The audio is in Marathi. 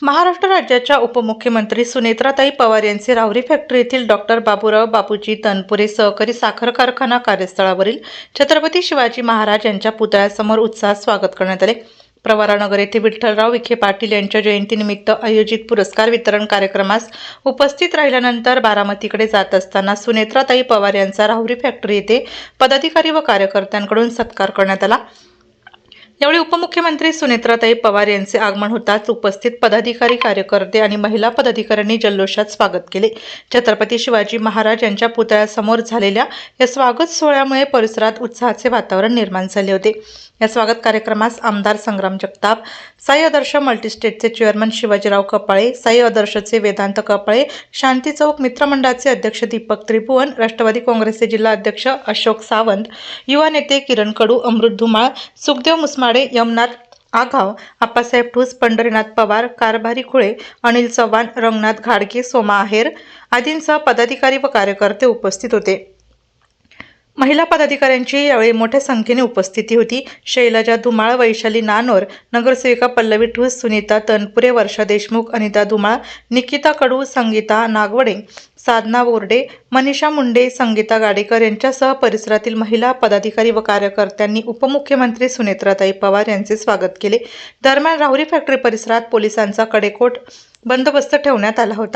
महाराष्ट्र राज्याच्या उपमुख्यमंत्री सुनेत्राताई पवार यांचे राहुरी फॅक्टरी येथील डॉक्टर बाबूराव बापूजी तनपुरे सहकारी साखर कारखाना कार्यस्थळावरील छत्रपती शिवाजी महाराज यांच्या पुतळ्यासमोर उत्साहात स्वागत करण्यात आले। प्रवरानगर येथे विठ्ठलराव विखे पाटील यांच्या जयंतीनिमित्त आयोजित पुरस्कार वितरण कार्यक्रमास उपस्थित राहिल्यानंतर बारामतीकडे जात असताना सुनेत्राताई पवार यांचा राहुरी फॅक्टरी येथे पदाधिकारी व कार्यकर्त्यांकडून सत्कार करण्यात आला। यावेळी उपमुख्यमंत्री सुनेत्राताई पवार यांचे आगमन होताच उपस्थित पदाधिकारी, कार्यकर्ते आणि महिला पदाधिकाऱ्यांनी जल्लोषात स्वागत केले। छत्रपती शिवाजी महाराज यांच्या पुतळ्यासमोर झालेल्या या स्वागत सोहळ्यामुळे परिसरात उत्साहाचे वातावरण निर्माण झाले होते। या स्वागत कार्यक्रमास आमदार संग्राम जगताप, साई आदर्श मल्टीस्टेटचे चेअरमन शिवाजीराव कपाळे, साई आदर्शचे वेदांत कपाळे, शांती चौक मित्रमंडळाचे अध्यक्ष दीपक त्रिभुवन, राष्ट्रवादी काँग्रेसचे जिल्हा अध्यक्ष अशोक सावंत, युवा नेते किरण कडू, अमृत धुमाळ, सुखदेव मुसमाडे, यमनाथ आघाव, आप्पासाहेब ठूस, पंढरीनाथ पवार, कारभारी खुळे, अनिल चव्हाण, रंगनाथ घाडगे, सोमा आहेर आदींसह पदाधिकारी व कार्यकर्ते उपस्थित होते। महिला पदाधिकाऱ्यांची यावेळी मोठ्या संख्येने उपस्थिती होती। शैलजा धुमाळ, वैशाली नानोर, नगरसेविका पल्लवी ठूस, सुनीता तनपुरे, वर्षा देशमुख, अनिता धुमाळ, निकिता कडू, संगीता नागवडे, साधना बोर्डे, मनीषा मुंडे, संगीता गाडेकर यांच्यासह परिसरातील महिला पदाधिकारी व कार्यकर्त्यांनी उपमुख्यमंत्री सुनेत्राताई पवार यांचे स्वागत केले। दरम्यान राहुरी फॅक्टरी परिसरात पोलिसांचा कडेकोट बंदोबस्त ठेवण्यात आला होता।